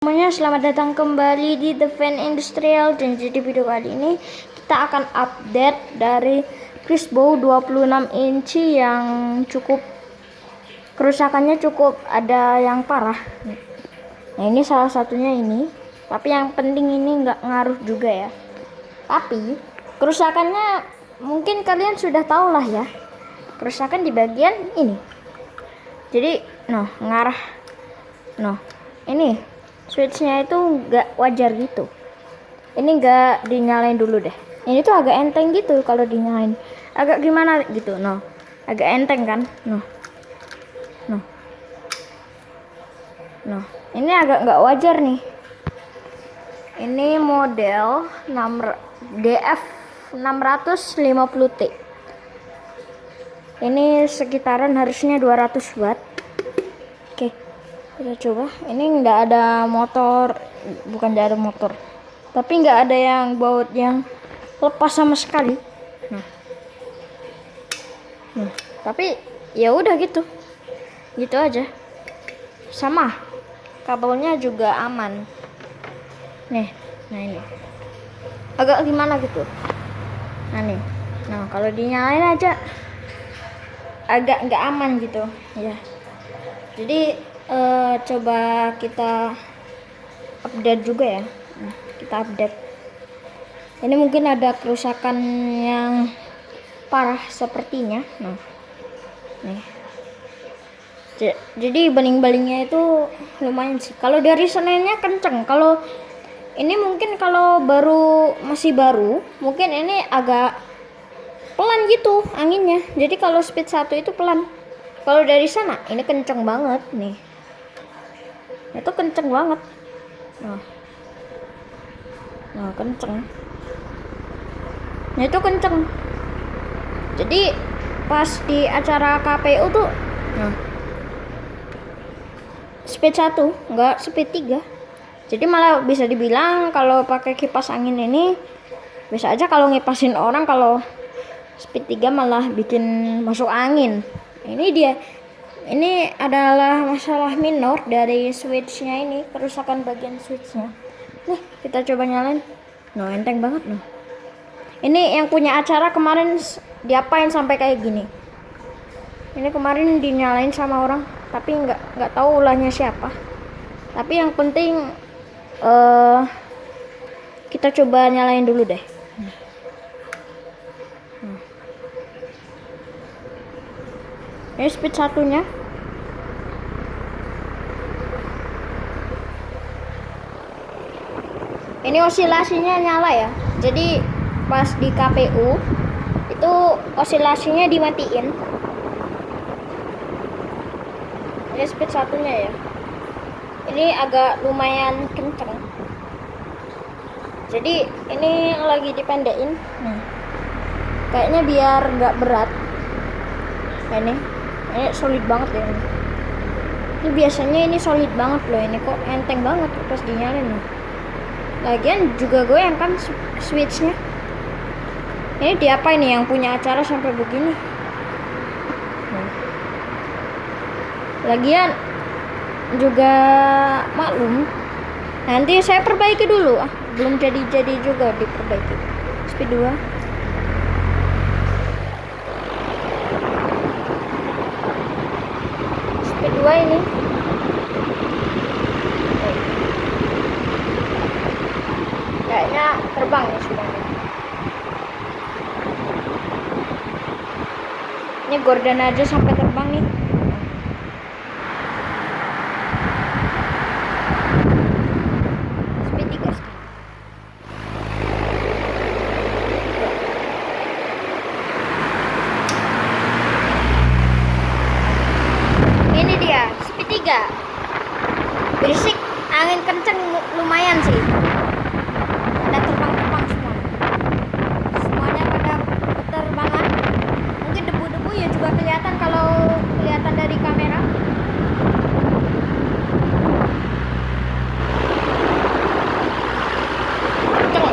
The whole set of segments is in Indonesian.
Semuanya, selamat datang kembali di The Fan Industrial. Dan jadi video kali ini kita akan update dari Crispo 26 inci yang cukup kerusakannya cukup ada yang parah. Nah, ini salah satunya ini, tapi yang penting ini nggak ngaruh juga ya. Tapi kerusakannya mungkin kalian sudah tahu lah ya, kerusakan di bagian ini. Jadi ngarah ini switchnya itu nggak wajar gitu. Ini nggak dinyalain dulu deh. Ini tuh agak enteng gitu kalau dinyalain. Agak gimana gitu. Agak enteng kan. Ini agak nggak wajar nih. Ini model GF 650T. Ini sekitaran harusnya 200 watt. Oke. Kita coba. Ini nggak ada motor, bukan nggak ada motor, tapi nggak ada yang baut yang lepas sama sekali. Tapi ya udah gitu aja. Sama kabelnya juga aman. Nah ini agak gimana gitu. Kalau dinyalain aja agak nggak aman gitu ya. Jadi coba kita update juga ya. Kita update. Ini mungkin ada kerusakan yang parah sepertinya. Nih. Jadi baling-balingnya itu lumayan sih. Kalau dari senennya kenceng. Kalau ini mungkin kalau masih baru, mungkin ini agak pelan gitu anginnya. Jadi kalau speed 1 itu pelan. Kalau dari sana ini kenceng banget nih. Itu kenceng banget. Kenceng. Itu kenceng. Jadi pas di acara KPU tuh speed 1, enggak speed 3. Jadi malah bisa dibilang kalau pakai kipas angin ini bisa aja kalau ngipasin orang, kalau speed 3 malah bikin masuk angin. Ini dia. Ini adalah masalah minor dari switchnya ini, kerusakan bagian switchnya. Nih, kita coba nyalain. Enteng banget loh. Ini yang punya acara kemarin diapain sampai kayak gini. Ini kemarin dinyalain sama orang, tapi nggak tahu ulahnya siapa. Tapi yang penting kita coba nyalain dulu deh. Ini speed 1-nya. Ini osilasinya nyala ya. Jadi pas di KPU itu osilasinya dimatiin. Ini speed 1-nya ya. Ini agak lumayan kenceng. Jadi ini lagi dipendekin. Kayaknya biar nggak berat. Ini solid banget ya. Ini biasanya ini solid banget loh. Ini kok enteng banget pas dinyalain. Lagian juga goyang kan switchnya. Ini diapain nih yang punya acara sampai begini. Lagian juga maklum, nanti saya perbaiki dulu. Belum jadi juga diperbaiki. Speed 2. Speed 2 ini kayaknya terbang ya semuanya. Ini Gordon aja sampai terbang nih. Speed 3 sekarang. Ini dia speed 3. Berisik, angin kenceng lumayan sih. Pada terbang-terbang semua. Semuanya pada terbangan. Mungkin debu-debu ya juga kelihatan kalau kelihatan dari kamera. Kenceng.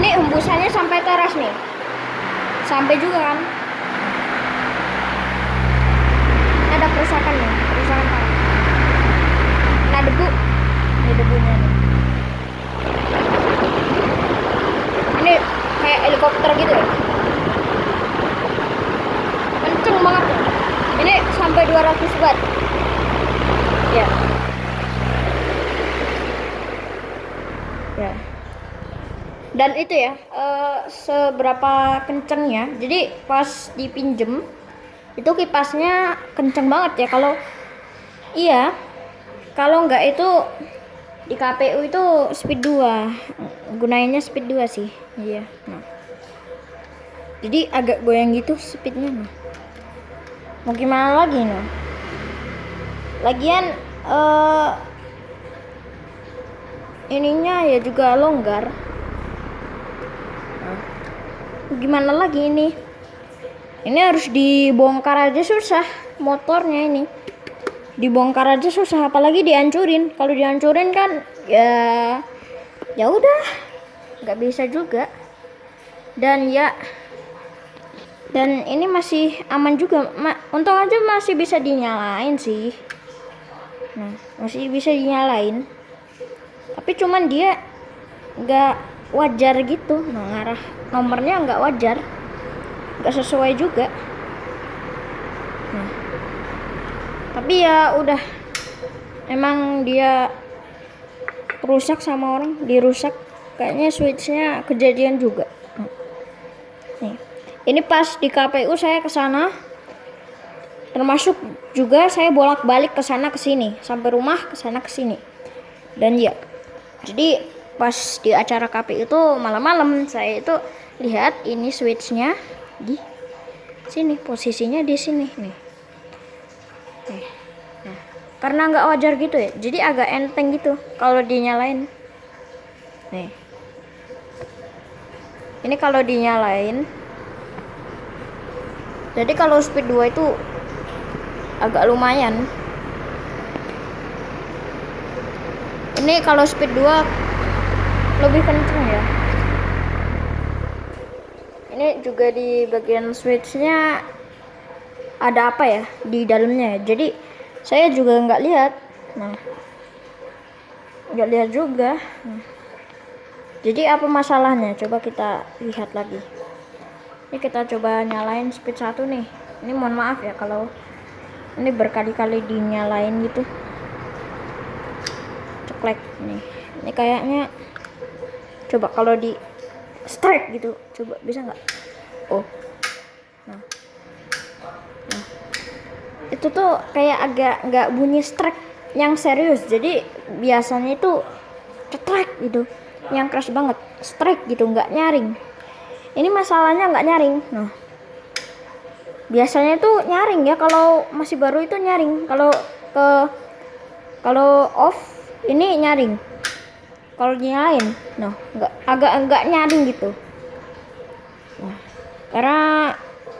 Ini hembusannya sampai teras nih. Sampai juga kan. Ada kerusakan nih, kerusakan parah. Nah debu Ini debunya nih. Ini kayak helikopter gitu ya. Kenceng banget. Ini sampai 200 watt. Ya. Ya. Dan itu ya, seberapa kencengnya. Jadi pas dipinjem itu kipasnya kenceng banget ya. Kalau nggak itu di KPU itu speed 2. Gunainnya speed 2 sih. Iya. Nah. Jadi agak goyang gitu speednya. Nah. Mau gimana lagi nih? Lagian ininya ya juga longgar. Nah, gimana lagi ini? Ini harus dibongkar aja susah motornya ini. Dibongkar aja susah, apalagi dihancurin. Kalau dihancurin kan ya udah, nggak bisa juga. Dan ini masih aman juga. Untung aja masih bisa dinyalain sih. Nah, masih bisa dinyalain. Tapi cuman dia nggak wajar gitu. Nah, ngarah nomornya nggak wajar, nggak sesuai juga. Nah, tapi ya udah, emang dia rusak sama orang, dirusak. Kayaknya switchnya kejadian juga. Nih, ini pas di KPU saya kesana, termasuk juga saya bolak-balik kesana kesini, sampai rumah kesana kesini. Dan ya, jadi pas di acara KPU itu malam-malam saya itu lihat ini switchnya di sini, posisinya di sini nih. Nah, karena nggak wajar gitu ya, jadi agak enteng gitu kalau dinyalain. Nih, ini kalau dinyalain, jadi kalau speed 2 itu agak lumayan. Ini kalau speed 2 lebih kenceng ya. Ini juga di bagian switchnya ada apa ya di dalamnya. Jadi saya juga nggak lihat. Nah, nggak lihat juga. Nah, jadi apa masalahnya? Coba kita lihat lagi. Ini kita coba nyalain speed 1 nih. Ini mohon maaf ya kalau ini berkali-kali dinyalain gitu. Ceklek nih. Ini kayaknya, coba kalau di strike gitu, coba bisa nggak? Oh, nah, itu tuh kayak agak nggak bunyi strike yang serius. Jadi biasanya itu cetrek gitu, yang keras banget, strike gitu, nggak nyaring. Ini masalahnya nggak nyaring. Nah, biasanya tuh nyaring ya, kalau masih baru itu nyaring. Kalau off ini nyaring. Kalau dinyalain, nah agak nyaring gitu. Nah, karena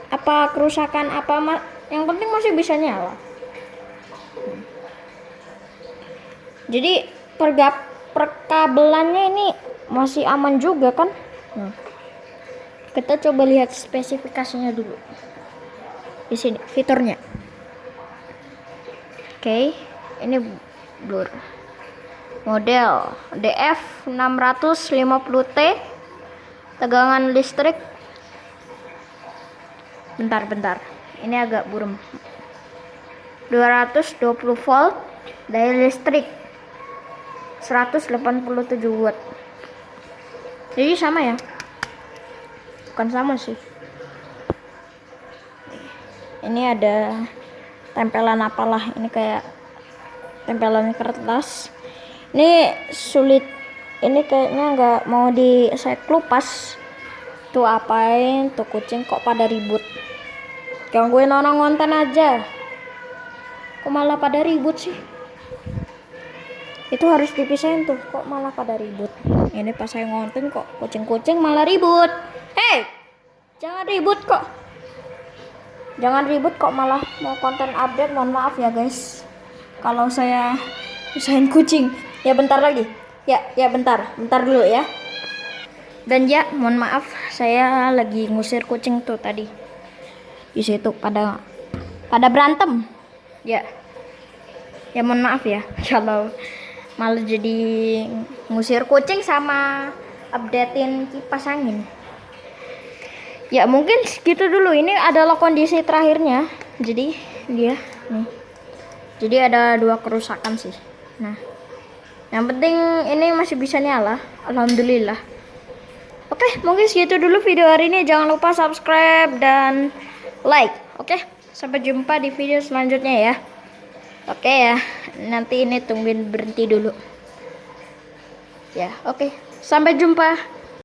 apa kerusakan apa yang penting masih bisa nyala. Jadi perkabelannya ini masih aman juga kan. Nah, kita coba lihat spesifikasinya dulu di sini fiturnya. Oke, ini blur. Model DF650T, tegangan listrik, bentar, ini agak buram, 220 volt, daya listrik 187 watt. Jadi sama ya? Bukan sama sih. Ini ada tempelan apalah, ini kayak tempelan kertas. Ini sulit, ini kayaknya nggak mau saya kelupas. Tuh apain tuh kucing kok pada ribut, gangguin orang ngonten aja, kok malah pada ribut sih. Itu harus dipisahin tuh, kok malah pada ribut. Ini pas saya ngonten kok kucing-kucing malah ribut. Hei, jangan ribut kok, malah mau konten update. Mohon maaf ya guys kalau saya pisahin kucing. Ya bentar lagi. Ya bentar dulu ya. Dan ya mohon maaf, saya lagi ngusir kucing tuh tadi. Di situ pada berantem. Ya mohon maaf ya kalau malah jadi ngusir kucing sama updatein kipas angin. Ya mungkin segitu dulu, ini adalah kondisi terakhirnya. Jadi dia nih, jadi ada 2 kerusakan sih. Nah, yang penting ini masih bisa nyala, alhamdulillah. Oke, mungkin segitu dulu video hari ini. Jangan lupa subscribe dan like. Oke, sampai jumpa di video selanjutnya ya. Oke ya, nanti ini tungguin berhenti dulu. Ya, oke. Sampai jumpa.